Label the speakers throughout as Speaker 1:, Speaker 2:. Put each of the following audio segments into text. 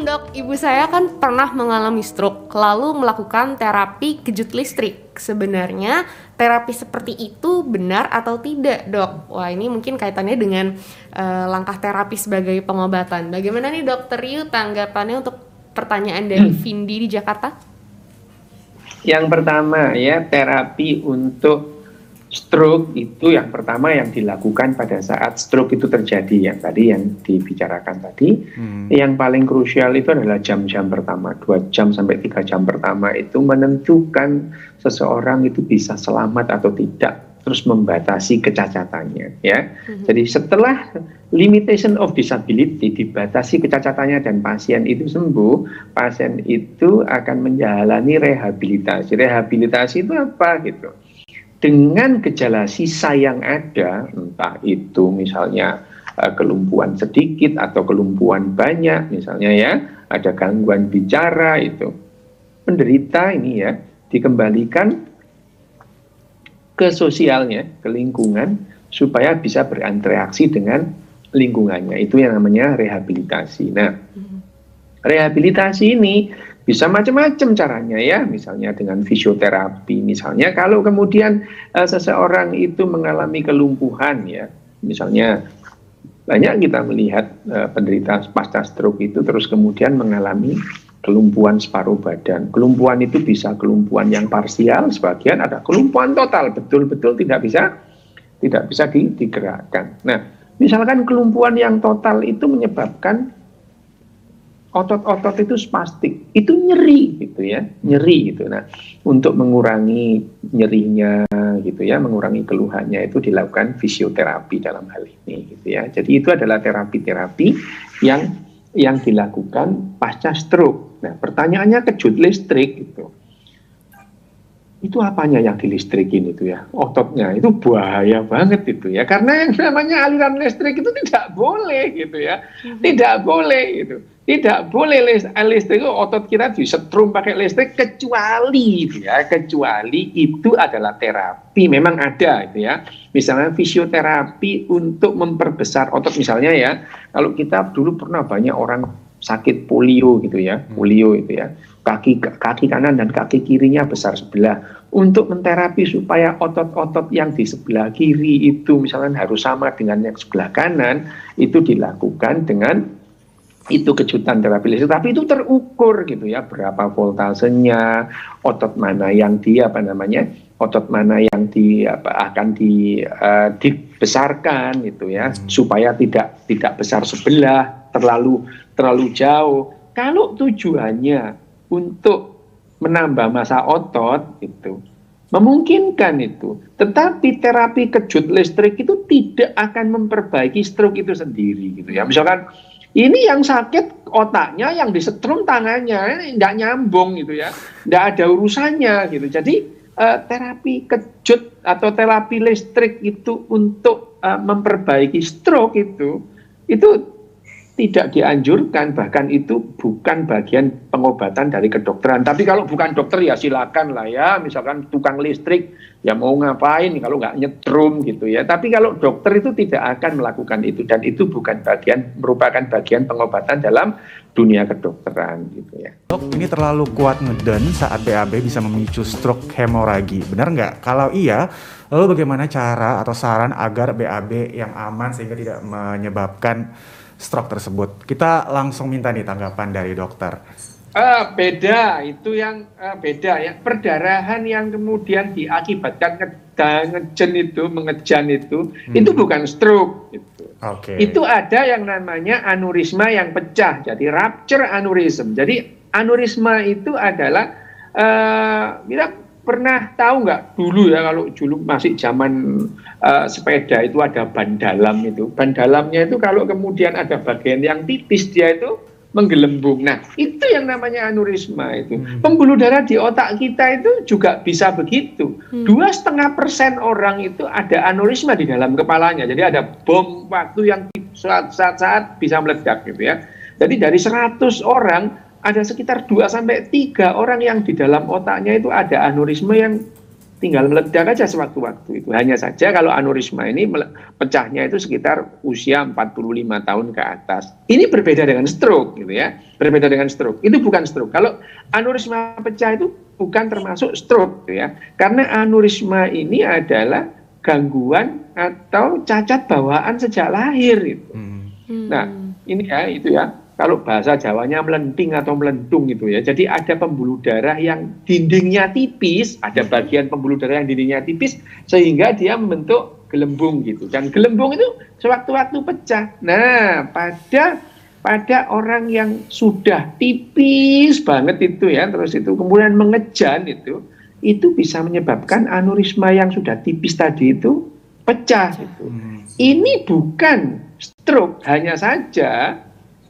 Speaker 1: Malam dok, ibu saya kan pernah mengalami stroke, lalu melakukan terapi kejut listrik. Sebenarnya terapi seperti itu benar atau tidak dok? Wah ini mungkin kaitannya dengan langkah terapi sebagai pengobatan. Bagaimana nih dokter Yu tanggapannya untuk pertanyaan dari Vindi di Jakarta?
Speaker 2: Yang pertama ya, terapi untuk stroke itu yang pertama yang dilakukan pada saat stroke itu terjadi, yang tadi yang dibicarakan tadi. Yang paling krusial itu adalah jam-jam pertama, 2 jam sampai 3 jam pertama itu menentukan seseorang itu bisa selamat atau tidak, terus membatasi kecacatannya ya. Jadi setelah limitation of disability, dibatasi kecacatannya dan pasien itu sembuh, pasien itu akan menjalani rehabilitasi. Rehabilitasi itu apa gitu? Dengan gejala sisa yang ada, entah itu misalnya kelumpuhan sedikit atau kelumpuhan banyak, misalnya ya, ada gangguan bicara itu, penderita ini ya dikembalikan ke sosialnya, ke lingkungan, supaya bisa berinteraksi dengan lingkungannya. Itu yang namanya rehabilitasi. Nah, rehabilitasi ini bisa macam-macam caranya ya, misalnya dengan fisioterapi. Misalnya kalau kemudian seseorang itu mengalami kelumpuhan ya, misalnya banyak kita melihat penderita pasca stroke itu terus kemudian mengalami kelumpuhan separuh badan. Kelumpuhan itu bisa kelumpuhan yang parsial, sebagian ada kelumpuhan total, betul-betul tidak bisa digerakkan. Nah, misalkan kelumpuhan yang total itu menyebabkan otot-otot itu spastik, itu nyeri gitu ya, nyeri gitu. Nah, untuk mengurangi nyerinya gitu ya, mengurangi keluhannya itu dilakukan fisioterapi dalam hal ini gitu ya. Jadi itu adalah terapi-terapi yang dilakukan pasca stroke. Nah, pertanyaannya kejut listrik gitu. Itu apanya yang dilistrikin itu ya? Ototnya itu bahaya banget itu ya. Karena yang namanya aliran listrik itu tidak boleh gitu ya. Tidak boleh gitu. Tidak boleh listrik itu, otot kita disetrum pakai listrik kecuali gitu ya. Kecuali itu adalah terapi. Memang ada gitu ya. Misalnya fisioterapi untuk memperbesar otot misalnya ya. Kalau kita dulu pernah banyak orang sakit polio gitu ya. Polio itu ya. Kaki kanan dan kaki kirinya besar sebelah, untuk menterapi supaya otot-otot yang di sebelah kiri itu misalnya harus sama dengan yang sebelah kanan, itu dilakukan dengan itu kejutan terapi listrik, tapi itu terukur gitu ya, berapa voltasenya, otot mana yang otot mana yang akan dibesarkan gitu ya, supaya tidak besar sebelah, terlalu jauh. Kalau tujuannya untuk menambah massa otot itu memungkinkan itu, tetapi terapi kejut listrik itu tidak akan memperbaiki stroke itu sendiri gitu ya. Misalkan ini yang sakit otaknya, yang disetrum tangannya, tidak nyambung gitu ya, tidak ada urusannya gitu. Jadi terapi kejut atau terapi listrik itu untuk memperbaiki stroke itu tidak dianjurkan, bahkan itu bukan bagian pengobatan dari kedokteran. Tapi kalau bukan dokter ya silakan lah ya, misalkan tukang listrik ya mau ngapain kalau nggak nyetrum gitu ya. Tapi kalau dokter itu tidak akan melakukan itu, dan itu bukan merupakan bagian pengobatan dalam dunia kedokteran gitu ya.
Speaker 3: Dok, ini terlalu kuat ngeden saat BAB bisa memicu stroke hemoragi, benar nggak? Kalau iya, lalu bagaimana cara atau saran agar BAB yang aman sehingga tidak menyebabkan stroke tersebut? Kita langsung minta nih tanggapan dari dokter.
Speaker 2: Beda, itu yang beda ya. Perdarahan yang kemudian diakibatkan mengejan itu bukan stroke. Itu ada yang namanya aneurisma yang pecah, jadi rupture aneurysm. Jadi aneurisma itu adalah kita pernah tahu nggak dulu ya, kalau dulu masih zaman sepeda itu ada ban dalam itu. Ban dalamnya itu kalau kemudian ada bagian yang tipis dia itu menggelembung. Nah, itu yang namanya aneurisma itu. Pembuluh darah di otak kita itu juga bisa begitu. 2,5% orang itu ada aneurisma di dalam kepalanya. Jadi ada bom waktu yang saat bisa meledak gitu ya. Jadi dari 100 orang ada sekitar 2-3 orang yang di dalam otaknya itu ada aneurisma yang tinggal meledak aja sewaktu-waktu itu. Hanya saja kalau aneurisma ini pecahnya itu sekitar usia 45 tahun ke atas. Ini berbeda dengan stroke gitu ya. Berbeda dengan stroke. Itu bukan stroke. Kalau aneurisma pecah itu bukan termasuk stroke gitu ya. Karena aneurisma ini adalah gangguan atau cacat bawaan sejak lahir gitu. Nah, ini ya itu ya. Kalau bahasa Jawanya melenting atau melendung gitu ya. Jadi ada pembuluh darah yang dindingnya tipis, ada bagian pembuluh darah yang dindingnya tipis sehingga dia membentuk gelembung gitu. Dan gelembung itu sewaktu-waktu pecah. Nah, pada orang yang sudah tipis banget itu ya, terus itu kemudian mengejan itu bisa menyebabkan aneurisma yang sudah tipis tadi itu pecah gitu. Ini bukan stroke, hanya saja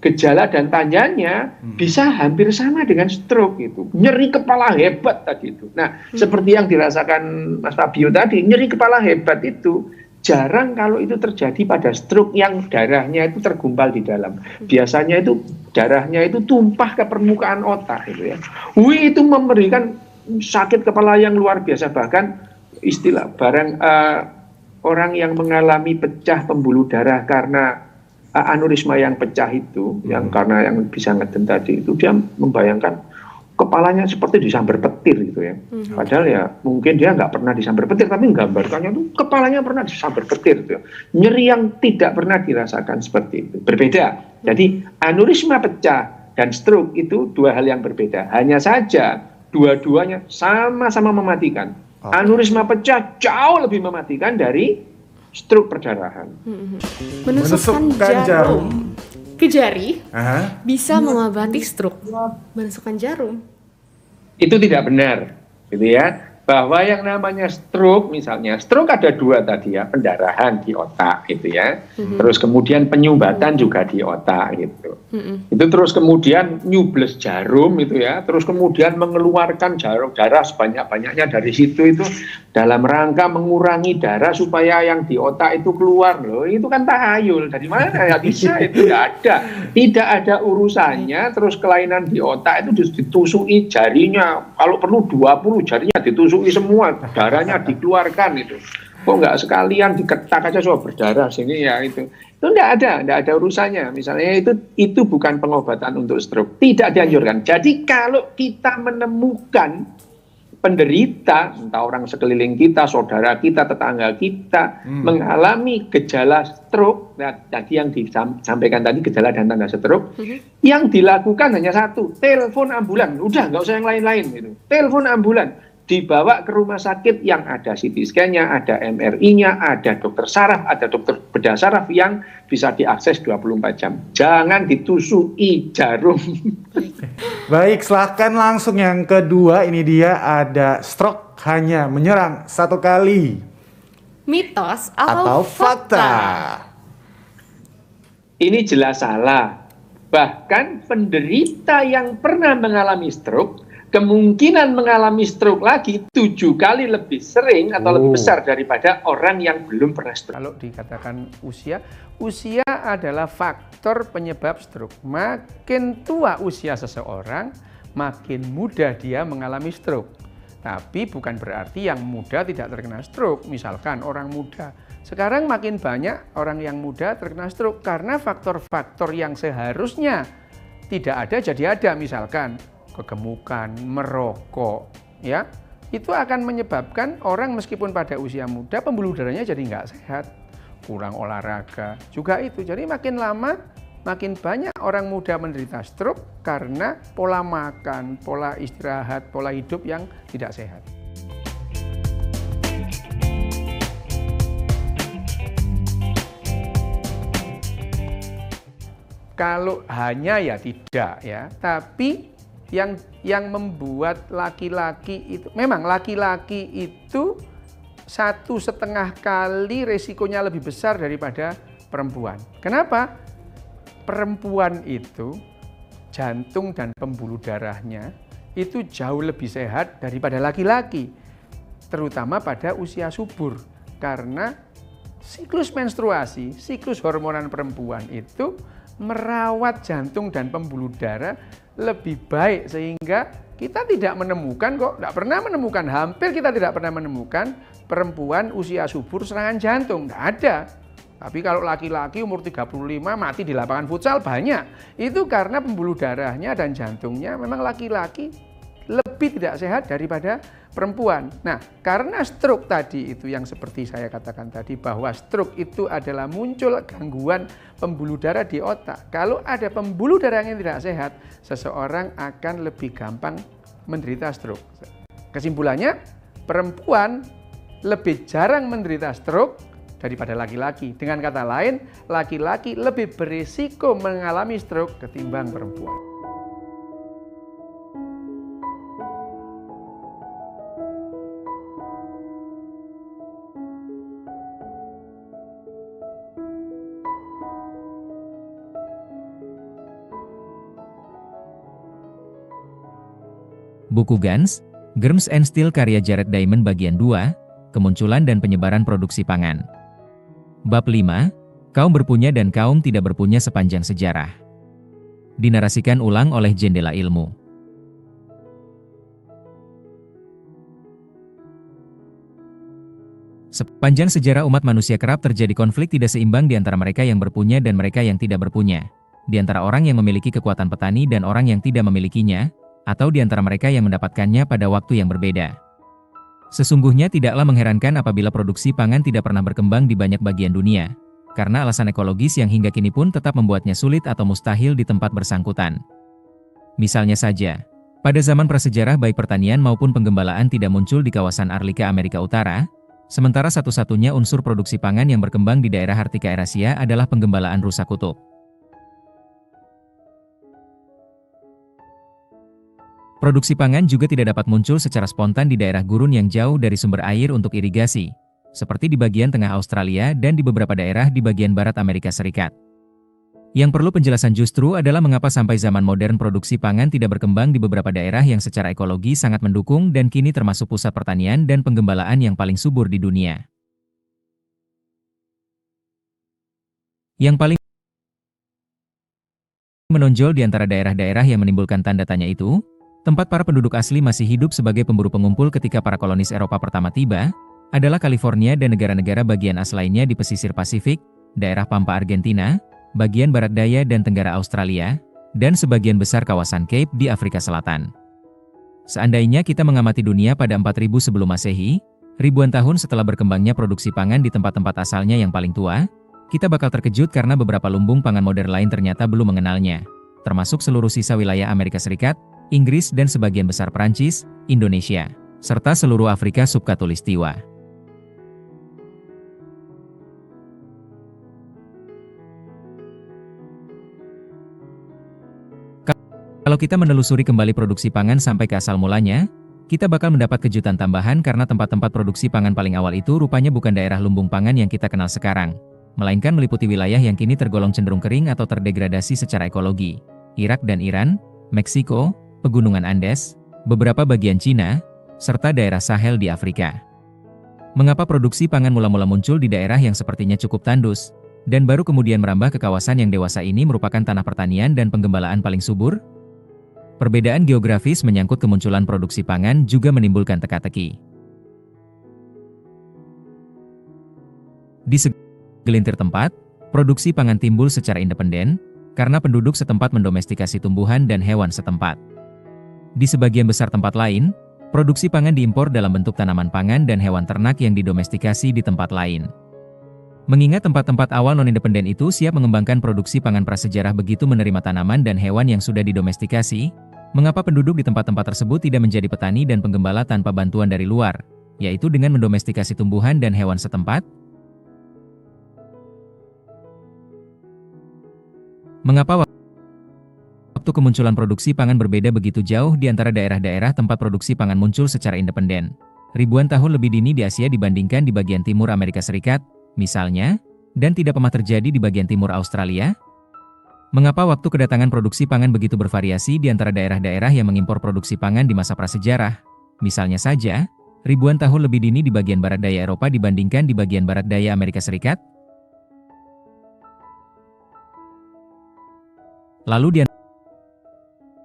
Speaker 2: gejala dan tandanya bisa hampir sama dengan stroke itu. Nyeri kepala hebat tadi itu. Nah, seperti yang dirasakan Mas Fabio tadi, nyeri kepala hebat itu jarang kalau itu terjadi pada stroke yang darahnya itu tergumpal di dalam. Biasanya itu darahnya itu tumpah ke permukaan otak gitu ya. Itu memberikan sakit kepala yang luar biasa. Bahkan istilah orang yang mengalami pecah pembuluh darah karena aneurisma yang pecah itu, yang karena yang bisa ngeden tadi itu, dia membayangkan kepalanya seperti disambar petir gitu ya. Padahal ya mungkin dia nggak pernah disambar petir, tapi menggambarkannya itu kepalanya pernah disambar petir gitu ya. Nyeri yang tidak pernah dirasakan seperti itu. Berbeda. Jadi aneurisma pecah dan stroke itu dua hal yang berbeda. Hanya saja dua-duanya sama-sama mematikan. Aneurisma pecah jauh lebih mematikan dari stroke perdarahan.
Speaker 1: Menusukkan jarum ke jari bisa mengobati stroke. Menusukkan jarum
Speaker 2: itu tidak benar, gitu ya. Bahwa yang namanya stroke, misalnya stroke ada dua tadi ya, pendarahan di otak gitu ya. Terus kemudian penyumbatan juga di otak gitu. Itu terus kemudian nyubles jarum itu ya. Terus kemudian mengeluarkan darah sebanyak-banyaknya dari situ itu dalam rangka mengurangi darah supaya yang di otak itu keluar loh. Itu kan tahayul. Dari mana ya bisa itu tidak ada urusannya. Terus kelainan di otak itu ditusui jarinya. Kalau perlu 20 jarinya ditusui semua, darahnya dikeluarkan itu. Kok nggak sekalian diketak aja soal berdarah sini ya itu nggak ada urusannya. Misalnya itu bukan pengobatan untuk stroke, tidak dianjurkan. Jadi kalau kita menemukan penderita, entah orang sekeliling kita, saudara kita, tetangga kita mengalami gejala stroke, nah, tadi yang disampaikan tadi gejala dan tanda stroke, yang dilakukan hanya satu, telepon ambulan, udah nggak usah yang lain-lain gitu. Telepon ambulan, dibawa ke rumah sakit yang ada CT scan-nya, ada MRI-nya, ada dokter saraf, ada dokter bedah saraf yang bisa diakses 24 jam. Jangan ditusui jarum.
Speaker 3: Baik, silahkan langsung yang kedua. Ini dia ada stroke hanya menyerang satu kali.
Speaker 1: Mitos atau
Speaker 3: fakta?
Speaker 2: Ini jelas salah. Bahkan penderita yang pernah mengalami stroke kemungkinan mengalami stroke lagi 7 kali lebih sering atau lebih besar daripada orang yang belum pernah stroke.
Speaker 4: Kalau dikatakan usia adalah faktor penyebab stroke. Makin tua usia seseorang, makin mudah dia mengalami stroke. Tapi bukan berarti yang muda tidak terkena stroke. Misalkan orang muda. Sekarang makin banyak orang yang muda terkena stroke karena faktor-faktor yang seharusnya tidak ada jadi ada. Misalkan kegemukan, merokok, ya itu akan menyebabkan orang meskipun pada usia muda pembuluh darahnya jadi nggak sehat, kurang olahraga juga itu. Jadi makin lama makin banyak orang muda menderita stroke karena pola makan, pola istirahat, pola hidup yang tidak sehat. Kalau hanya ya tidak ya, tapi yang membuat laki-laki itu, memang laki-laki itu 1,5 kali resikonya lebih besar daripada perempuan. Kenapa? Perempuan itu jantung dan pembuluh darahnya itu jauh lebih sehat daripada laki-laki, terutama pada usia subur. Karena siklus menstruasi, siklus hormonan perempuan itu merawat jantung dan pembuluh darah lebih baik sehingga kita tidak menemukan kok, tidak pernah menemukan, hampir kita tidak pernah menemukan perempuan usia subur serangan jantung, tidak ada. Tapi kalau laki-laki umur 35 mati di lapangan futsal banyak. Itu karena pembuluh darahnya dan jantungnya memang laki-laki lebih tidak sehat daripada perempuan. Nah, karena stroke tadi itu yang seperti saya katakan tadi, bahwa stroke itu adalah muncul gangguan pembuluh darah di otak. Kalau ada pembuluh darah yang tidak sehat, seseorang akan lebih gampang menderita stroke. Kesimpulannya, perempuan lebih jarang menderita stroke daripada laki-laki. Dengan kata lain, laki-laki lebih berisiko mengalami stroke ketimbang perempuan.
Speaker 5: Buku Guns, Germs and Steel karya Jared Diamond bagian 2, kemunculan dan penyebaran produksi pangan. Bab 5, kaum berpunya dan kaum tidak berpunya sepanjang sejarah. Dinarasikan ulang oleh Jendela Ilmu. Sepanjang sejarah umat manusia kerap terjadi konflik tidak seimbang di antara mereka yang berpunya dan mereka yang tidak berpunya, di antara orang yang memiliki kekuatan petani dan orang yang tidak memilikinya, atau di antara mereka yang mendapatkannya pada waktu yang berbeda. Sesungguhnya tidaklah mengherankan apabila produksi pangan tidak pernah berkembang di banyak bagian dunia, karena alasan ekologis yang hingga kini pun tetap membuatnya sulit atau mustahil di tempat bersangkutan. Misalnya saja, pada zaman prasejarah baik pertanian maupun penggembalaan tidak muncul di kawasan Arlika Amerika Utara, sementara satu-satunya unsur produksi pangan yang berkembang di daerah Arktika Eurasia adalah penggembalaan rusa kutub. Produksi pangan juga tidak dapat muncul secara spontan di daerah gurun yang jauh dari sumber air untuk irigasi, seperti di bagian tengah Australia dan di beberapa daerah di bagian barat Amerika Serikat. Yang perlu penjelasan justru adalah mengapa sampai zaman modern produksi pangan tidak berkembang di beberapa daerah yang secara ekologi sangat mendukung dan kini termasuk pusat pertanian dan penggembalaan yang paling subur di dunia. Yang paling menonjol di antara daerah-daerah yang menimbulkan tanda tanya itu, tempat para penduduk asli masih hidup sebagai pemburu pengumpul ketika para kolonis Eropa pertama tiba, adalah California dan negara-negara bagian as lainnya di pesisir Pasifik, daerah Pampa Argentina, bagian barat daya dan tenggara Australia, dan sebagian besar kawasan Cape di Afrika Selatan. Seandainya kita mengamati dunia pada 4000 sebelum Masehi, ribuan tahun setelah berkembangnya produksi pangan di tempat-tempat asalnya yang paling tua, kita bakal terkejut karena beberapa lumbung pangan modern lain ternyata belum mengenalnya, termasuk seluruh sisa wilayah Amerika Serikat, Inggris dan sebagian besar Prancis, Indonesia, serta seluruh Afrika subkhatulistiwa. Kalau kita menelusuri kembali produksi pangan sampai ke asal mulanya, kita bakal mendapat kejutan tambahan karena tempat-tempat produksi pangan paling awal itu rupanya bukan daerah lumbung pangan yang kita kenal sekarang, melainkan meliputi wilayah yang kini tergolong cenderung kering atau terdegradasi secara ekologi. Irak dan Iran, Meksiko, Pegunungan Andes, beberapa bagian Cina, serta daerah Sahel di Afrika. Mengapa produksi pangan mula-mula muncul di daerah yang sepertinya cukup tandus, dan baru kemudian merambah ke kawasan yang dewasa ini merupakan tanah pertanian dan penggembalaan paling subur? Perbedaan geografis menyangkut kemunculan produksi pangan juga menimbulkan teka-teki. Di segelintir tempat, produksi pangan timbul secara independen, karena penduduk setempat mendomestikasi tumbuhan dan hewan setempat. Di sebagian besar tempat lain, produksi pangan diimpor dalam bentuk tanaman pangan dan hewan ternak yang didomestikasi di tempat lain. Mengingat tempat-tempat awal non-independen itu siap mengembangkan produksi pangan prasejarah begitu menerima tanaman dan hewan yang sudah didomestikasi, mengapa penduduk di tempat-tempat tersebut tidak menjadi petani dan penggembala tanpa bantuan dari luar, yaitu dengan mendomestikasi tumbuhan dan hewan setempat? Mengapa waktu kemunculan produksi pangan berbeda begitu jauh di antara daerah-daerah tempat produksi pangan muncul secara independen, ribuan tahun lebih dini di Asia dibandingkan di bagian timur Amerika Serikat, misalnya, dan tidak pernah terjadi di bagian timur Australia? Mengapa waktu kedatangan produksi pangan begitu bervariasi di antara daerah-daerah yang mengimpor produksi pangan di masa prasejarah? Misalnya saja, ribuan tahun lebih dini di bagian barat daya Eropa dibandingkan di bagian barat daya Amerika Serikat? Lalu di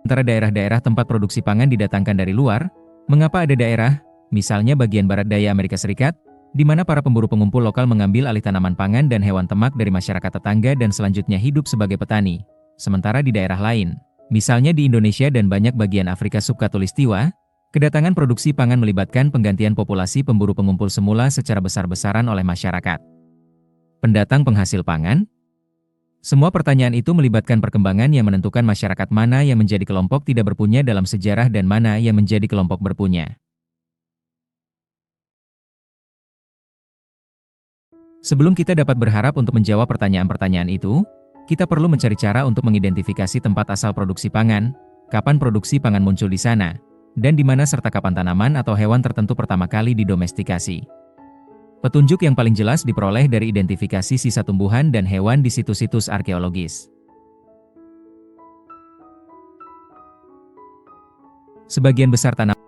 Speaker 5: sementara daerah-daerah tempat produksi pangan didatangkan dari luar, mengapa ada daerah, misalnya bagian barat daya Amerika Serikat, di mana para pemburu pengumpul lokal mengambil alih tanaman pangan dan hewan ternak dari masyarakat tetangga dan selanjutnya hidup sebagai petani. Sementara di daerah lain, misalnya di Indonesia dan banyak bagian Afrika subkhatulistiwa, kedatangan produksi pangan melibatkan penggantian populasi pemburu pengumpul semula secara besar-besaran oleh masyarakat pendatang penghasil pangan. Semua pertanyaan itu melibatkan perkembangan yang menentukan masyarakat mana yang menjadi kelompok tidak berpunya dalam sejarah dan mana yang menjadi kelompok berpunya. Sebelum kita dapat berharap untuk menjawab pertanyaan-pertanyaan itu, kita perlu mencari cara untuk mengidentifikasi tempat asal produksi pangan, kapan produksi pangan muncul di sana, dan di mana serta kapan tanaman atau hewan tertentu pertama kali didomestikasi. Petunjuk yang paling jelas diperoleh dari identifikasi sisa tumbuhan dan hewan di situs-situs arkeologis. Sebagian besar tanaman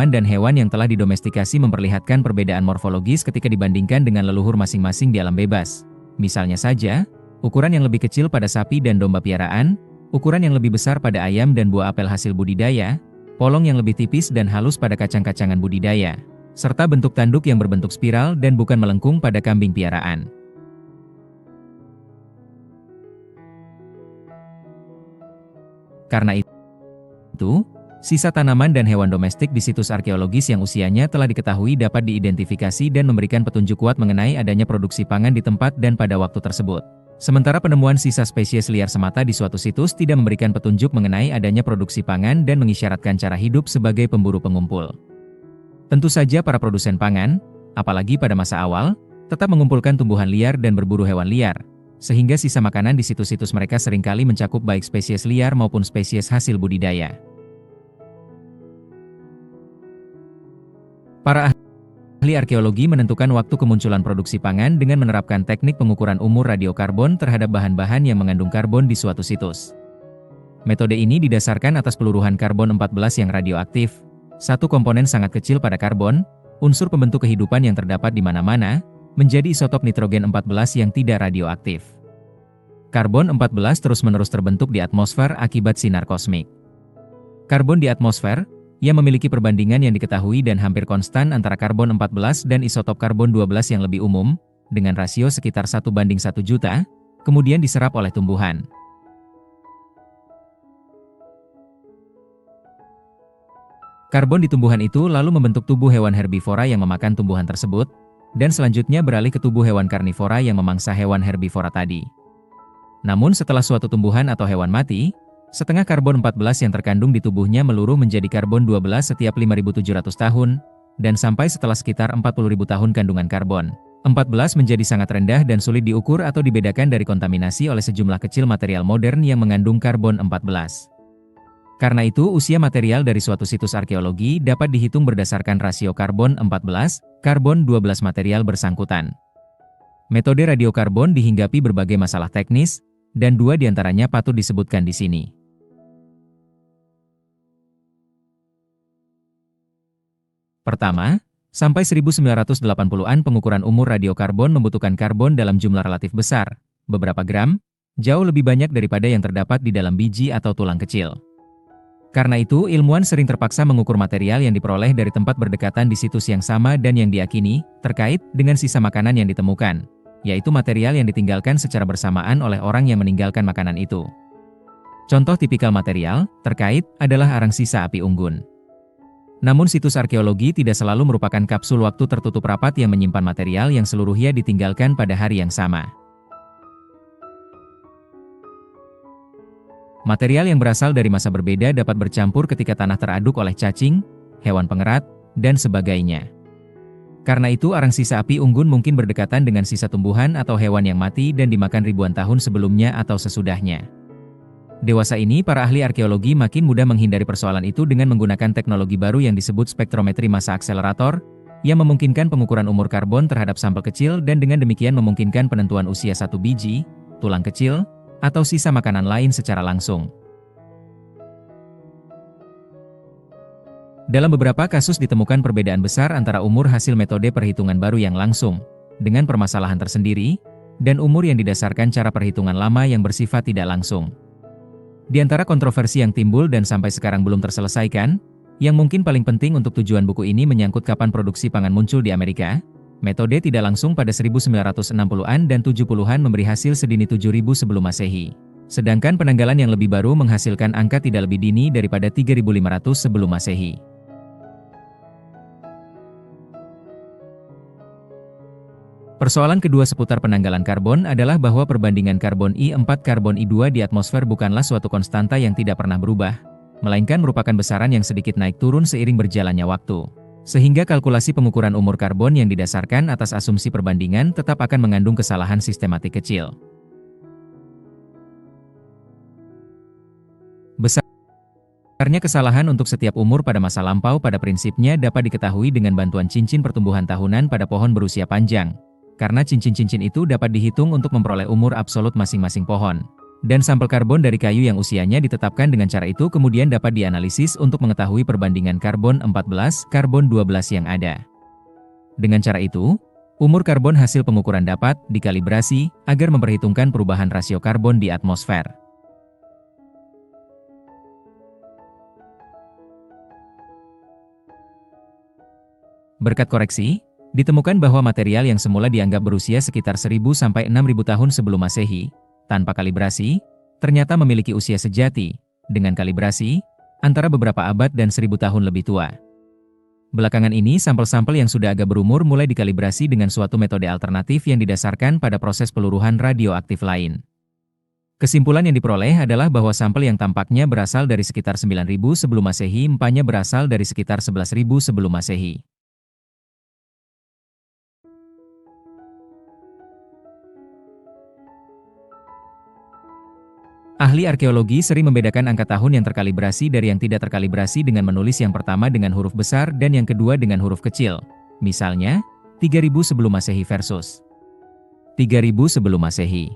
Speaker 5: dan hewan yang telah didomestikasi memperlihatkan perbedaan morfologis ketika dibandingkan dengan leluhur masing-masing di alam bebas. Misalnya saja, ukuran yang lebih kecil pada sapi dan domba piaraan, ukuran yang lebih besar pada ayam dan buah apel hasil budidaya, polong yang lebih tipis dan halus pada kacang-kacangan budidaya, serta bentuk tanduk yang berbentuk spiral dan bukan melengkung pada kambing piaraan. Karena itu, sisa tanaman dan hewan domestik di situs arkeologis yang usianya telah diketahui dapat diidentifikasi dan memberikan petunjuk kuat mengenai adanya produksi pangan di tempat dan pada waktu tersebut. Sementara penemuan sisa spesies liar semata di suatu situs tidak memberikan petunjuk mengenai adanya produksi pangan dan mengisyaratkan cara hidup sebagai pemburu pengumpul. Tentu saja para produsen pangan, apalagi pada masa awal, tetap mengumpulkan tumbuhan liar dan berburu hewan liar, sehingga sisa makanan di situs-situs mereka seringkali mencakup baik spesies liar maupun spesies hasil budidaya. Para ahli arkeologi menentukan waktu kemunculan produksi pangan dengan menerapkan teknik pengukuran umur radiokarbon terhadap bahan-bahan yang mengandung karbon di suatu situs. Metode ini didasarkan atas peluruhan karbon-14 yang radioaktif, satu komponen sangat kecil pada karbon, unsur pembentuk kehidupan yang terdapat di mana-mana, menjadi isotop nitrogen-14 yang tidak radioaktif. Karbon-14 terus-menerus terbentuk di atmosfer akibat sinar kosmik. Karbon di atmosfer, yang memiliki perbandingan yang diketahui dan hampir konstan antara karbon-14 dan isotop karbon-12 yang lebih umum, dengan rasio sekitar 1:1 juta, kemudian diserap oleh tumbuhan. Karbon di tumbuhan itu lalu membentuk tubuh hewan herbivora yang memakan tumbuhan tersebut, dan selanjutnya beralih ke tubuh hewan karnivora yang memangsa hewan herbivora tadi. Namun setelah suatu tumbuhan atau hewan mati, setengah karbon-14 yang terkandung di tubuhnya meluruh menjadi karbon-12 setiap 5.700 tahun, dan sampai setelah sekitar 40.000 tahun kandungan karbon-14 menjadi sangat rendah dan sulit diukur atau dibedakan dari kontaminasi oleh sejumlah kecil material modern yang mengandung karbon-14. Karena itu, usia material dari suatu situs arkeologi dapat dihitung berdasarkan rasio karbon-14, karbon-12 material bersangkutan. Metode radiokarbon dihinggapi berbagai masalah teknis, dan dua diantaranya patut disebutkan di sini. Pertama, sampai 1980-an pengukuran umur radiokarbon membutuhkan karbon dalam jumlah relatif besar, beberapa gram, jauh lebih banyak daripada yang terdapat di dalam biji atau tulang kecil. Karena itu, ilmuwan sering terpaksa mengukur material yang diperoleh dari tempat berdekatan di situs yang sama dan yang diyakini terkait dengan sisa makanan yang ditemukan, yaitu material yang ditinggalkan secara bersamaan oleh orang yang meninggalkan makanan itu. Contoh tipikal material terkait adalah arang sisa api unggun. Namun situs arkeologi tidak selalu merupakan kapsul waktu tertutup rapat yang menyimpan material yang seluruhnya ditinggalkan pada hari yang sama. Material yang berasal dari masa berbeda dapat bercampur ketika tanah teraduk oleh cacing, hewan pengerat, dan sebagainya. Karena itu arang sisa api unggun mungkin berdekatan dengan sisa tumbuhan atau hewan yang mati dan dimakan ribuan tahun sebelumnya atau sesudahnya. Dewasa ini, para ahli arkeologi makin mudah menghindari persoalan itu dengan menggunakan teknologi baru yang disebut spektrometri massa akselerator, yang memungkinkan pengukuran umur karbon terhadap sampel kecil dan dengan demikian memungkinkan penentuan usia satu biji, tulang kecil, atau sisa makanan lain secara langsung. Dalam beberapa kasus ditemukan perbedaan besar antara umur hasil metode perhitungan baru yang langsung, dengan permasalahan tersendiri, dan umur yang didasarkan cara perhitungan lama yang bersifat tidak langsung. Di antara kontroversi yang timbul dan sampai sekarang belum terselesaikan, yang mungkin paling penting untuk tujuan buku ini menyangkut kapan produksi pangan muncul di Amerika. Metode tidak langsung pada 1960-an dan 70-an memberi hasil sedini 7000 sebelum Masehi. Sedangkan penanggalan yang lebih baru menghasilkan angka tidak lebih dini daripada 3500 sebelum Masehi. Persoalan kedua seputar penanggalan karbon adalah bahwa perbandingan karbon I4 karbon I2 di atmosfer bukanlah suatu konstanta yang tidak pernah berubah, melainkan merupakan besaran yang sedikit naik turun seiring berjalannya waktu. Sehingga kalkulasi pengukuran umur karbon yang didasarkan atas asumsi perbandingan tetap akan mengandung kesalahan sistematik kecil. Besarnya kesalahan untuk setiap umur pada masa lampau pada prinsipnya dapat diketahui dengan bantuan cincin pertumbuhan tahunan pada pohon berusia panjang. Karena cincin-cincin itu dapat dihitung untuk memperoleh umur absolut masing-masing pohon. Dan sampel karbon dari kayu yang usianya ditetapkan dengan cara itu kemudian dapat dianalisis untuk mengetahui perbandingan karbon 14, karbon 12 yang ada. Dengan cara itu, umur karbon hasil pengukuran dapat dikalibrasi agar memperhitungkan perubahan rasio karbon di atmosfer. Berkat koreksi, ditemukan bahwa material yang semula dianggap berusia sekitar 1000 sampai 6000 tahun sebelum Masehi, tanpa kalibrasi, ternyata memiliki usia sejati, dengan kalibrasi, antara beberapa abad dan 1000 tahun lebih tua. Belakangan ini sampel-sampel yang sudah agak berumur mulai dikalibrasi dengan suatu metode alternatif yang didasarkan pada proses peluruhan radioaktif lain. Kesimpulan yang diperoleh adalah bahwa sampel yang tampaknya berasal dari sekitar 9000 sebelum Masehi empatnya berasal dari sekitar 11000 sebelum Masehi. Ahli arkeologi sering membedakan angka tahun yang terkalibrasi dari yang tidak terkalibrasi dengan menulis yang pertama dengan huruf besar dan yang kedua dengan huruf kecil. Misalnya, 3000 sebelum Masehi versus 3000 sebelum Masehi.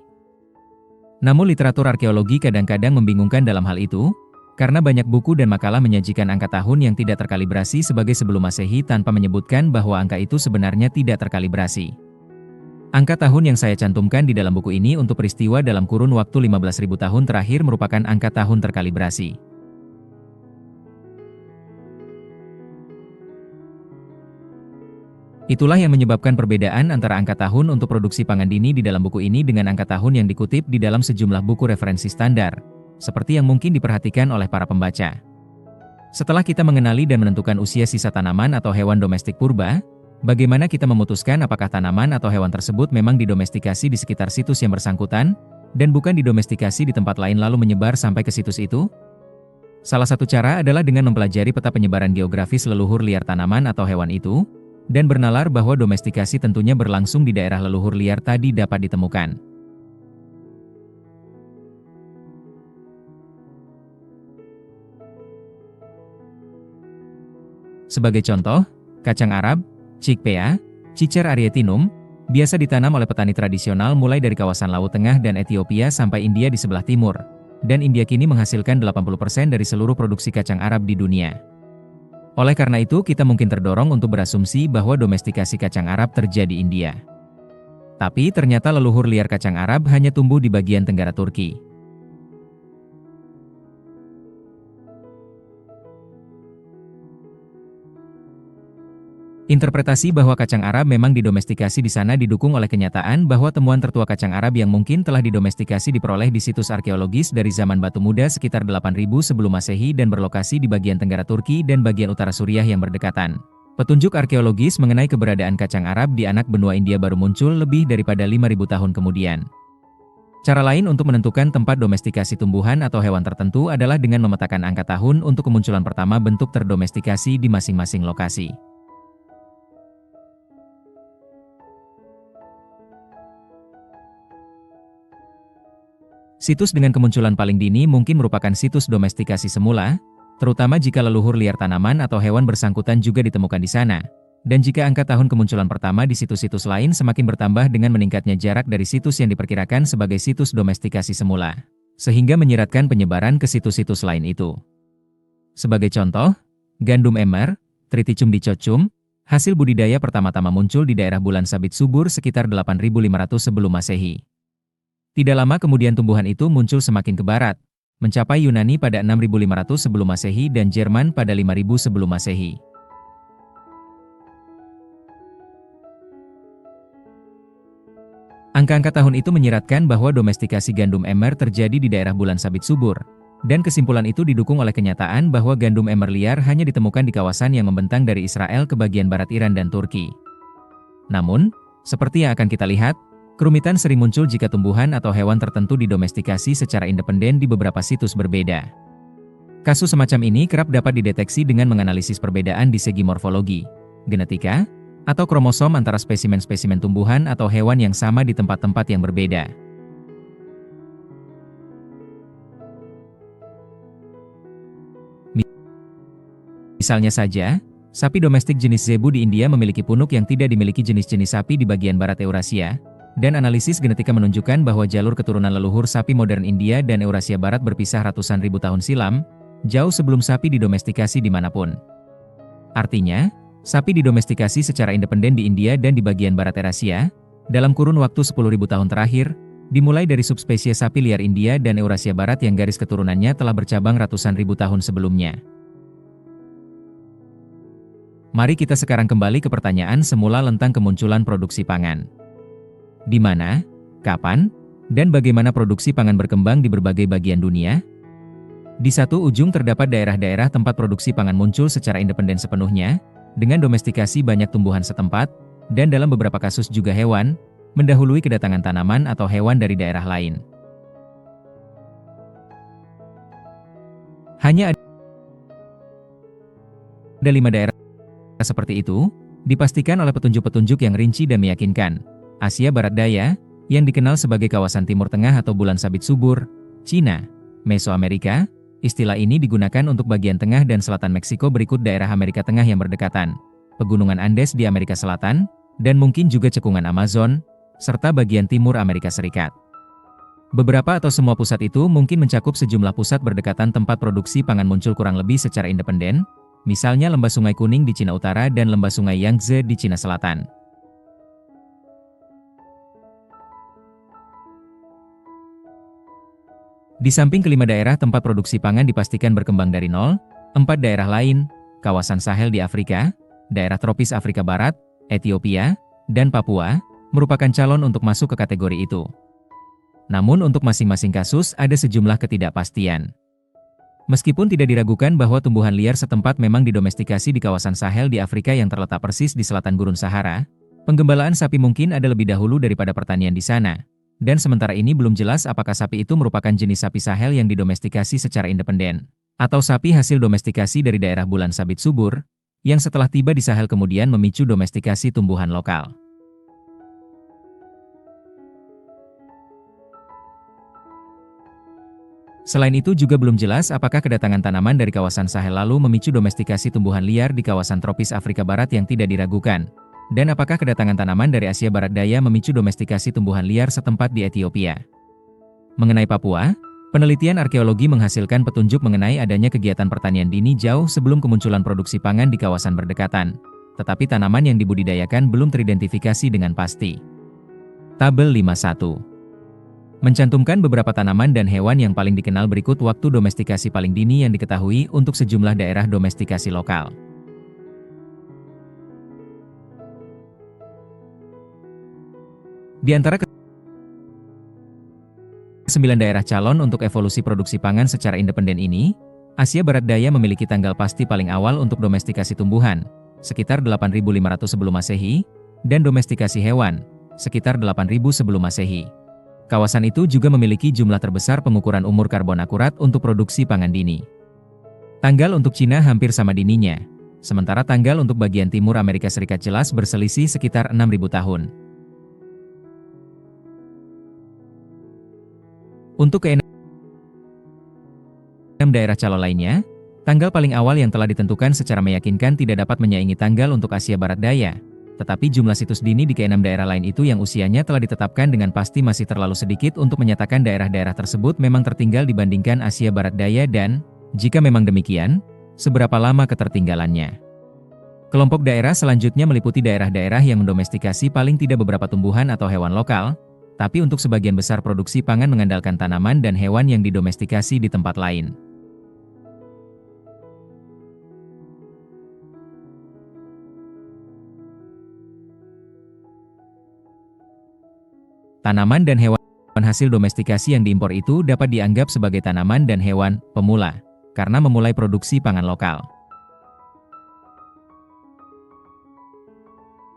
Speaker 5: Namun literatur arkeologi kadang-kadang membingungkan dalam hal itu, karena banyak buku dan makalah menyajikan angka tahun yang tidak terkalibrasi sebagai sebelum Masehi tanpa menyebutkan bahwa angka itu sebenarnya tidak terkalibrasi. Angka tahun yang saya cantumkan di dalam buku ini untuk peristiwa dalam kurun waktu 15.000 tahun terakhir merupakan angka tahun terkalibrasi. Itulah yang menyebabkan perbedaan antara angka tahun untuk produksi pangan dini di dalam buku ini dengan angka tahun yang dikutip di dalam sejumlah buku referensi standar, seperti yang mungkin diperhatikan oleh para pembaca. Setelah kita mengenali dan menentukan usia sisa tanaman atau hewan domestik purba, bagaimana kita memutuskan apakah tanaman atau hewan tersebut memang didomestikasi di sekitar situs yang bersangkutan, dan bukan didomestikasi di tempat lain lalu menyebar sampai ke situs itu? Salah satu cara adalah dengan mempelajari peta penyebaran geografis leluhur liar tanaman atau hewan itu, dan bernalar bahwa domestikasi tentunya berlangsung di daerah leluhur liar tadi dapat ditemukan. Sebagai contoh, kacang Arab, Chickpea, Cicer arietinum, biasa ditanam oleh petani tradisional mulai dari kawasan Laut Tengah dan Ethiopia sampai India di sebelah timur, dan India kini menghasilkan 80% dari seluruh produksi kacang Arab di dunia. Oleh karena itu kita mungkin terdorong untuk berasumsi bahwa domestikasi kacang Arab terjadi di India. Tapi ternyata leluhur liar kacang Arab hanya tumbuh di bagian tenggara Turki. Interpretasi bahwa kacang Arab memang didomestikasi di sana didukung oleh kenyataan bahwa temuan tertua kacang Arab yang mungkin telah didomestikasi diperoleh di situs arkeologis dari zaman Batu Muda sekitar 8000 sebelum Masehi dan berlokasi di bagian tenggara Turki dan bagian utara Suriah yang berdekatan. Petunjuk arkeologis mengenai keberadaan kacang Arab di anak benua India baru muncul lebih daripada 5000 tahun kemudian. Cara lain untuk menentukan tempat domestikasi tumbuhan atau hewan tertentu adalah dengan memetakan angka tahun untuk kemunculan pertama bentuk terdomestikasi di masing-masing lokasi. Situs dengan kemunculan paling dini mungkin merupakan situs domestikasi semula, terutama jika leluhur liar tanaman atau hewan bersangkutan juga ditemukan di sana. Dan jika angka tahun kemunculan pertama di situs-situs lain semakin bertambah dengan meningkatnya jarak dari situs yang diperkirakan sebagai situs domestikasi semula, sehingga menyiratkan penyebaran ke situs-situs lain itu. Sebagai contoh, gandum emmer, Triticum dicocium, hasil budidaya pertama-tama muncul di daerah bulan sabit subur sekitar 8500 sebelum Masehi. Tidak lama kemudian tumbuhan itu muncul semakin ke barat, mencapai Yunani pada 6500 sebelum Masehi dan Jerman pada 5000 sebelum Masehi. Angka-angka tahun itu menyiratkan bahwa domestikasi gandum emmer terjadi di daerah bulan sabit subur, dan kesimpulan itu didukung oleh kenyataan bahwa gandum emmer liar hanya ditemukan di kawasan yang membentang dari Israel ke bagian barat Iran dan Turki. Namun, seperti yang akan kita lihat, kerumitan sering muncul jika tumbuhan atau hewan tertentu didomestikasi secara independen di beberapa situs berbeda. Kasus semacam ini kerap dapat dideteksi dengan menganalisis perbedaan di segi morfologi, genetika, atau kromosom antara spesimen-spesimen tumbuhan atau hewan yang sama di tempat-tempat yang berbeda. Misalnya saja, sapi domestik jenis zebu di India memiliki punuk yang tidak dimiliki jenis-jenis sapi di bagian barat Eurasia, dan analisis genetika menunjukkan bahwa jalur keturunan leluhur sapi modern India dan Eurasia Barat berpisah ratusan ribu tahun silam, jauh sebelum sapi didomestikasi dimanapun. Artinya, sapi didomestikasi secara independen di India dan di bagian barat Eurasia, dalam kurun waktu 10.000 tahun terakhir, dimulai dari subspesies sapi liar India dan Eurasia Barat yang garis keturunannya telah bercabang ratusan ribu tahun sebelumnya. Mari kita sekarang kembali ke pertanyaan semula tentang kemunculan produksi pangan. Di mana, kapan, dan bagaimana produksi pangan berkembang di berbagai bagian dunia? Di satu ujung terdapat daerah-daerah tempat produksi pangan muncul secara independen sepenuhnya, dengan domestikasi banyak tumbuhan setempat, dan dalam beberapa kasus juga hewan, mendahului kedatangan tanaman atau hewan dari daerah lain. Hanya ada 5 daerah seperti itu, dipastikan oleh petunjuk-petunjuk yang rinci dan meyakinkan. Asia Barat Daya, yang dikenal sebagai kawasan Timur Tengah atau bulan sabit subur, Cina, Mesoamerika. Istilah ini digunakan untuk bagian tengah dan selatan Meksiko berikut daerah Amerika Tengah yang berdekatan, pegunungan Andes di Amerika Selatan, dan mungkin juga cekungan Amazon, serta bagian timur Amerika Serikat. Beberapa atau semua pusat itu mungkin mencakup sejumlah pusat berdekatan tempat produksi pangan muncul kurang lebih secara independen, misalnya lembah Sungai Kuning di Cina Utara dan lembah Sungai Yangtze di Cina Selatan. Di samping kelima daerah tempat produksi pangan dipastikan berkembang dari nol, 4 daerah lain, kawasan Sahel di Afrika, daerah tropis Afrika Barat, Ethiopia, dan Papua, merupakan calon untuk masuk ke kategori itu. Namun untuk masing-masing kasus ada sejumlah ketidakpastian. Meskipun tidak diragukan bahwa tumbuhan liar setempat memang didomestikasi di kawasan Sahel di Afrika yang terletak persis di selatan Gurun Sahara, penggembalaan sapi mungkin ada lebih dahulu daripada pertanian di sana. Dan sementara ini belum jelas apakah sapi itu merupakan jenis sapi Sahel yang didomestikasi secara independen, atau sapi hasil domestikasi dari daerah bulan sabit subur, yang setelah tiba di Sahel kemudian memicu domestikasi tumbuhan lokal. Selain itu juga belum jelas apakah kedatangan tanaman dari kawasan Sahel lalu memicu domestikasi tumbuhan liar di kawasan tropis Afrika Barat yang tidak diragukan. Dan apakah kedatangan tanaman dari Asia Barat Daya memicu domestikasi tumbuhan liar setempat di Ethiopia? Mengenai Papua, penelitian arkeologi menghasilkan petunjuk mengenai adanya kegiatan pertanian dini jauh sebelum kemunculan produksi pangan di kawasan berdekatan. Tetapi tanaman yang dibudidayakan belum teridentifikasi dengan pasti. Tabel 51 mencantumkan beberapa tanaman dan hewan yang paling dikenal berikut waktu domestikasi paling dini yang diketahui untuk sejumlah daerah domestikasi lokal. Di antara 9 daerah calon untuk evolusi produksi pangan secara independen ini, Asia Barat Daya memiliki tanggal pasti paling awal untuk domestikasi tumbuhan, sekitar 8.500 sebelum Masehi, dan domestikasi hewan, sekitar 8.000 sebelum Masehi. Kawasan itu juga memiliki jumlah terbesar pengukuran umur karbon akurat untuk produksi pangan dini. Tanggal untuk Cina hampir sama dininya, sementara tanggal untuk bagian timur Amerika Serikat jelas berselisih sekitar 6.000 tahun. Untuk ke-6 daerah calon lainnya, tanggal paling awal yang telah ditentukan secara meyakinkan tidak dapat menyaingi tanggal untuk Asia Barat Daya, tetapi jumlah situs dini di ke-6 daerah lain itu yang usianya telah ditetapkan dengan pasti masih terlalu sedikit untuk menyatakan daerah-daerah tersebut memang tertinggal dibandingkan Asia Barat Daya dan, jika memang demikian, seberapa lama ketertinggalannya. Kelompok daerah selanjutnya meliputi daerah-daerah yang mendomestikasi paling tidak beberapa tumbuhan atau hewan lokal, Tapi untuk sebagian besar produksi pangan mengandalkan tanaman dan hewan yang didomestikasi di tempat lain. Tanaman dan hewan hasil domestikasi yang diimpor itu dapat dianggap sebagai tanaman dan hewan pemula, karena memulai produksi pangan lokal.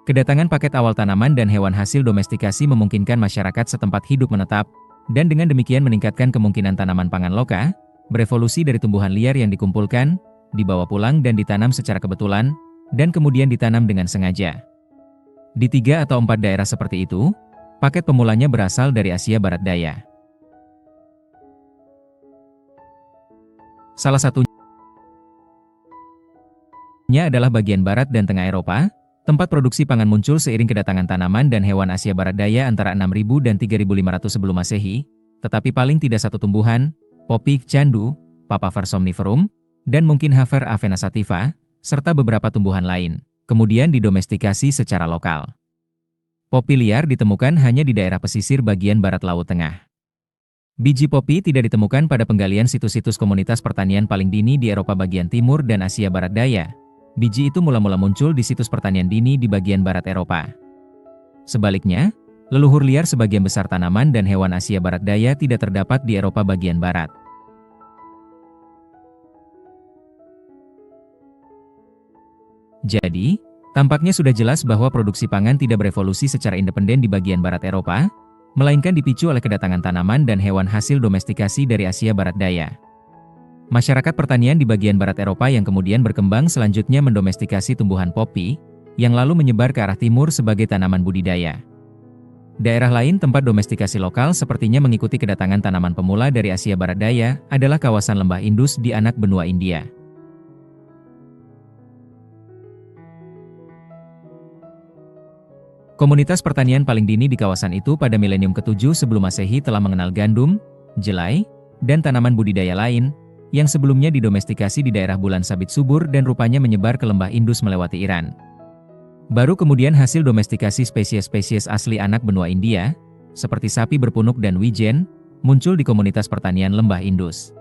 Speaker 5: Kedatangan paket awal tanaman dan hewan hasil domestikasi memungkinkan masyarakat setempat hidup menetap, dan dengan demikian meningkatkan kemungkinan tanaman pangan lokal berevolusi dari tumbuhan liar yang dikumpulkan, dibawa pulang dan ditanam secara kebetulan, dan kemudian ditanam dengan sengaja. Di 3 atau 4 daerah seperti itu, paket pemulanya berasal dari Asia Barat Daya. Salah satunya adalah bagian barat dan tengah Eropa. Tempat produksi pangan muncul seiring kedatangan tanaman dan hewan Asia Barat Daya antara 6000 dan 3500 sebelum Masehi, tetapi paling tidak satu tumbuhan, poppy candu, Papaver somniferum, dan mungkin Haver avena sativa, serta beberapa tumbuhan lain, kemudian didomestikasi secara lokal. Poppy liar ditemukan hanya di daerah pesisir bagian barat Laut Tengah. Biji poppy tidak ditemukan pada penggalian situs-situs komunitas pertanian paling dini di Eropa bagian timur dan Asia Barat Daya. Biji itu mula-mula muncul di situs pertanian dini di bagian barat Eropa. Sebaliknya, leluhur liar sebagian besar tanaman dan hewan Asia Barat Daya tidak terdapat di Eropa bagian barat. Jadi, tampaknya sudah jelas bahwa produksi pangan tidak berevolusi secara independen di bagian barat Eropa, melainkan dipicu oleh kedatangan tanaman dan hewan hasil domestikasi dari Asia Barat Daya. Masyarakat pertanian di bagian barat Eropa yang kemudian berkembang selanjutnya mendomestikasi tumbuhan poppy, yang lalu menyebar ke arah timur sebagai tanaman budidaya. Daerah lain tempat domestikasi lokal sepertinya mengikuti kedatangan tanaman pemula dari Asia Barat Daya adalah kawasan lembah Indus di anak benua India. Komunitas pertanian paling dini di kawasan itu pada milenium ke-7 sebelum Masehi telah mengenal gandum, jelai, dan tanaman budidaya lain, yang sebelumnya didomestikasi di daerah bulan sabit subur dan rupanya menyebar ke lembah Indus melewati Iran. Baru kemudian hasil domestikasi spesies-spesies asli anak benua India, seperti sapi berpunuk dan wijen, muncul di komunitas pertanian lembah Indus.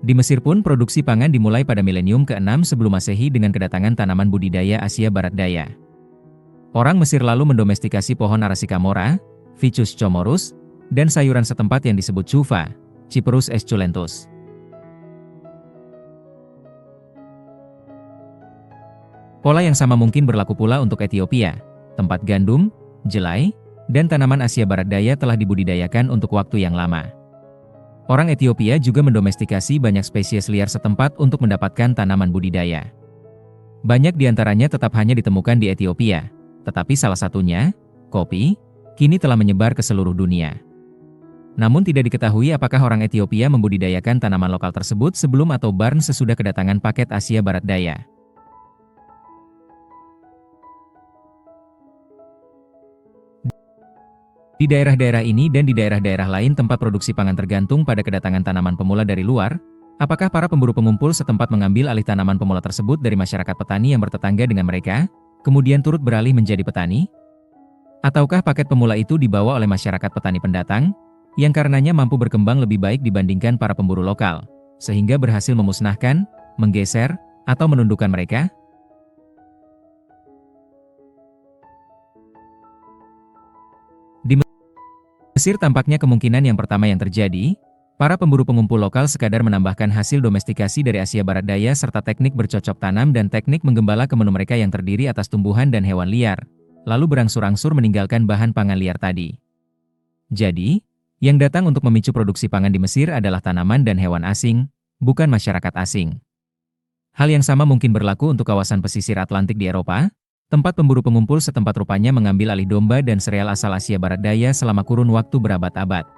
Speaker 5: Di Mesir pun produksi pangan dimulai pada milenium ke-6 sebelum Masehi dengan kedatangan tanaman budidaya Asia Barat Daya. Orang Mesir lalu mendomestikasi pohon Arasycamora, Ficus comorus, dan sayuran setempat yang disebut chufa, Cyperus esculentus. Pola yang sama mungkin berlaku pula untuk Ethiopia, tempat gandum, jelai, dan tanaman Asia Barat Daya telah dibudidayakan untuk waktu yang lama. Orang Ethiopia juga mendomestikasi banyak spesies liar setempat untuk mendapatkan tanaman budidaya. Banyak di antaranya tetap hanya ditemukan di Ethiopia, tetapi salah satunya, kopi, kini telah menyebar ke seluruh dunia. Namun tidak diketahui apakah orang Ethiopia membudidayakan tanaman lokal tersebut sebelum atau barn sesudah kedatangan paket Asia Barat Daya. Di daerah-daerah ini dan di daerah-daerah lain tempat produksi pangan tergantung pada kedatangan tanaman pemula dari luar, apakah para pemburu pengumpul setempat mengambil alih tanaman pemula tersebut dari masyarakat petani yang bertetangga dengan mereka, kemudian turut beralih menjadi petani? Ataukah paket pemula itu dibawa oleh masyarakat petani pendatang, yang karenanya mampu berkembang lebih baik dibandingkan para pemburu lokal, sehingga berhasil memusnahkan, menggeser, atau menundukkan mereka? Mesir tampaknya kemungkinan yang pertama yang terjadi, para pemburu pengumpul lokal sekadar menambahkan hasil domestikasi dari Asia Barat Daya serta teknik bercocok tanam dan teknik menggembala ke menu mereka yang terdiri atas tumbuhan dan hewan liar, lalu berangsur-angsur meninggalkan bahan pangan liar tadi. Jadi, yang datang untuk memicu produksi pangan di Mesir adalah tanaman dan hewan asing, bukan masyarakat asing. Hal yang sama mungkin berlaku untuk kawasan pesisir Atlantik di Eropa, tempat pemburu pengumpul setempat rupanya mengambil alih domba dan sereal asal Asia Barat Daya selama kurun waktu berabad-abad.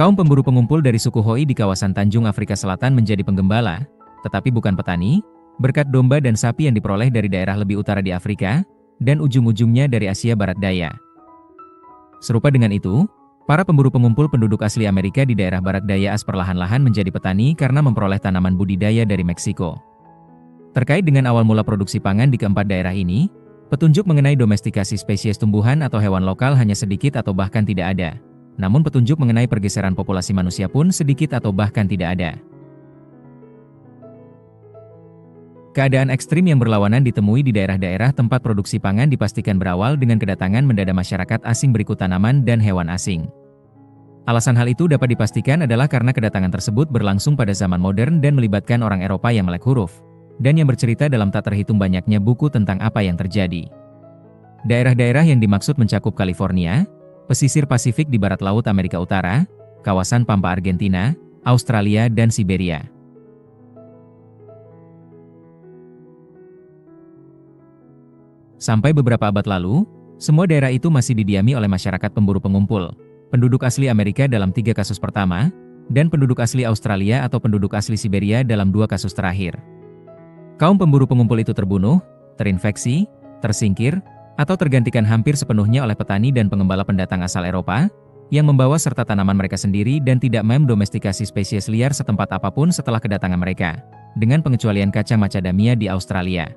Speaker 5: Kaum pemburu pengumpul dari suku Hoi di kawasan Tanjung Afrika Selatan menjadi penggembala, tetapi bukan petani, berkat domba dan sapi yang diperoleh dari daerah lebih utara di Afrika, dan ujung-ujungnya dari Asia Barat Daya. Serupa dengan itu, para pemburu pengumpul penduduk asli Amerika di daerah Barat Daya perlahan-lahan menjadi petani karena memperoleh tanaman budidaya dari Meksiko. Terkait dengan awal mula produksi pangan di keempat daerah ini, petunjuk mengenai domestikasi spesies tumbuhan atau hewan lokal hanya sedikit atau bahkan tidak ada. Namun petunjuk mengenai pergeseran populasi manusia pun sedikit atau bahkan tidak ada. Keadaan ekstrim yang berlawanan ditemui di daerah-daerah tempat produksi pangan dipastikan berawal dengan kedatangan mendadak masyarakat asing berikut tanaman dan hewan asing. Alasan hal itu dapat dipastikan adalah karena kedatangan tersebut berlangsung pada zaman modern dan melibatkan orang Eropa yang melek huruf, dan yang bercerita dalam tak terhitung banyaknya buku tentang apa yang terjadi. Daerah-daerah yang dimaksud mencakup California, pesisir Pasifik di barat laut Amerika Utara, kawasan Pampa Argentina, Australia dan Siberia. Sampai beberapa abad lalu, semua daerah itu masih didiami oleh masyarakat pemburu pengumpul, penduduk asli Amerika dalam 3 kasus pertama, dan penduduk asli Australia atau penduduk asli Siberia dalam 2 kasus terakhir. Kaum pemburu pengumpul itu terbunuh, terinfeksi, tersingkir, atau tergantikan hampir sepenuhnya oleh petani dan pengembala pendatang asal Eropa, yang membawa serta tanaman mereka sendiri dan tidak mendomestikasi spesies liar setempat apapun setelah kedatangan mereka, dengan pengecualian kacang macadamia di Australia.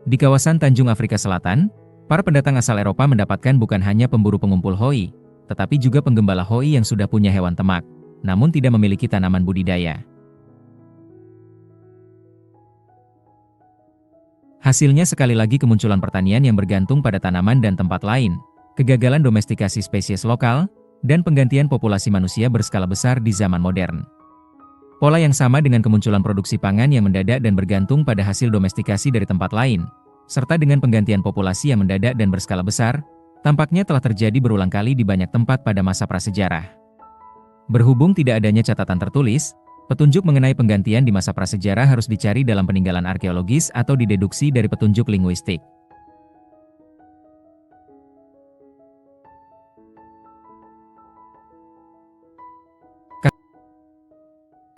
Speaker 5: Di kawasan Tanjung Afrika Selatan, para pendatang asal Eropa mendapatkan bukan hanya pemburu pengumpul hoi, tetapi juga penggembala hoi yang sudah punya hewan ternak, namun tidak memiliki tanaman budidaya. Hasilnya sekali lagi kemunculan pertanian yang bergantung pada tanaman dan tempat lain, kegagalan domestikasi spesies lokal, dan penggantian populasi manusia berskala besar di zaman modern. Pola yang sama dengan kemunculan produksi pangan yang mendadak dan bergantung pada hasil domestikasi dari tempat lain, serta dengan penggantian populasi yang mendadak dan berskala besar, tampaknya telah terjadi berulang kali di banyak tempat pada masa prasejarah. Berhubung tidak adanya catatan tertulis, petunjuk mengenai penggantian di masa prasejarah harus dicari dalam peninggalan arkeologis atau dideduksi dari petunjuk linguistik.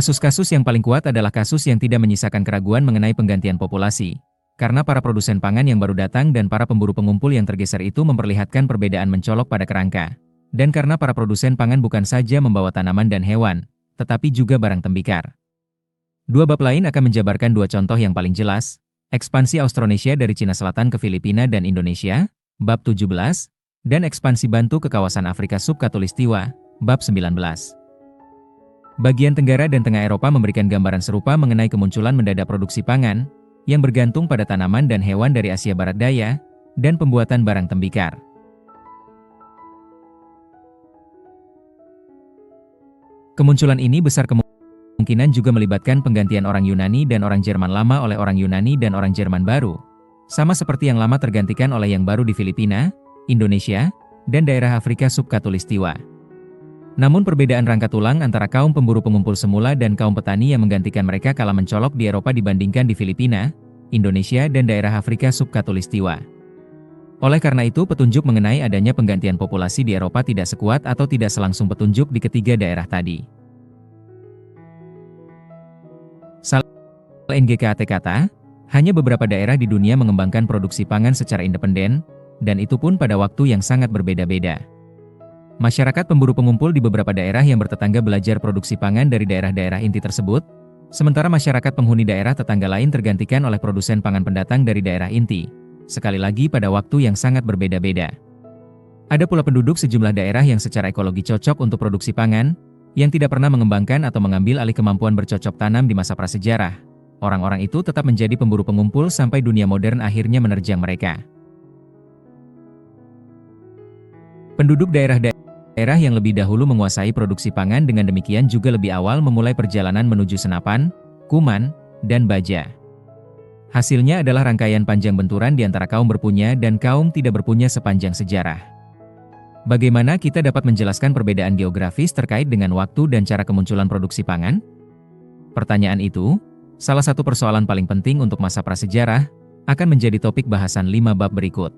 Speaker 5: Kasus-kasus yang paling kuat adalah kasus yang tidak menyisakan keraguan mengenai penggantian populasi, karena para produsen pangan yang baru datang dan para pemburu pengumpul yang tergeser itu memperlihatkan perbedaan mencolok pada kerangka, dan karena para produsen pangan bukan saja membawa tanaman dan hewan, tetapi juga barang tembikar. 2 bab lain akan menjabarkan 2 contoh yang paling jelas, ekspansi Austronesia dari Cina Selatan ke Filipina dan Indonesia, bab 17, dan ekspansi Bantu ke kawasan Afrika Subkhatulistiwa, bab 19. Bagian Tenggara dan Tengah Eropa memberikan gambaran serupa mengenai kemunculan mendadak produksi pangan, yang bergantung pada tanaman dan hewan dari Asia Barat Daya, dan pembuatan barang tembikar. Kemunculan ini besar kemungkinan juga melibatkan penggantian orang Yunani dan orang Jerman lama oleh orang Yunani dan orang Jerman baru, sama seperti yang lama tergantikan oleh yang baru di Filipina, Indonesia, dan daerah Afrika Subkhatulistiwa. Namun perbedaan rangka tulang antara kaum pemburu pengumpul semula dan kaum petani yang menggantikan mereka kala mencolok di Eropa dibandingkan di Filipina, Indonesia dan daerah Afrika Subkhatulistiwa. Oleh karena itu petunjuk mengenai adanya penggantian populasi di Eropa tidak sekuat atau tidak selangsung petunjuk di ketiga daerah tadi. NGKAT kata, hanya beberapa daerah di dunia mengembangkan produksi pangan secara independen, dan itu pun pada waktu yang sangat berbeda-beda. Masyarakat pemburu pengumpul di beberapa daerah yang bertetangga belajar produksi pangan dari daerah-daerah inti tersebut, sementara masyarakat penghuni daerah tetangga lain tergantikan oleh produsen pangan pendatang dari daerah inti, sekali lagi pada waktu yang sangat berbeda-beda. Ada pula penduduk sejumlah daerah yang secara ekologi cocok untuk produksi pangan, yang tidak pernah mengembangkan atau mengambil alih kemampuan bercocok tanam di masa prasejarah. Orang-orang itu tetap menjadi pemburu pengumpul sampai dunia modern akhirnya menerjang mereka. Penduduk daerah yang lebih dahulu menguasai produksi pangan dengan demikian juga lebih awal memulai perjalanan menuju senapan, kuman, dan baja. Hasilnya adalah rangkaian panjang benturan di antara kaum berpunya dan kaum tidak berpunya sepanjang sejarah. Bagaimana kita dapat menjelaskan perbedaan geografis terkait dengan waktu dan cara kemunculan produksi pangan? Pertanyaan itu, salah satu persoalan paling penting untuk masa prasejarah, akan menjadi topik bahasan 5 bab berikut.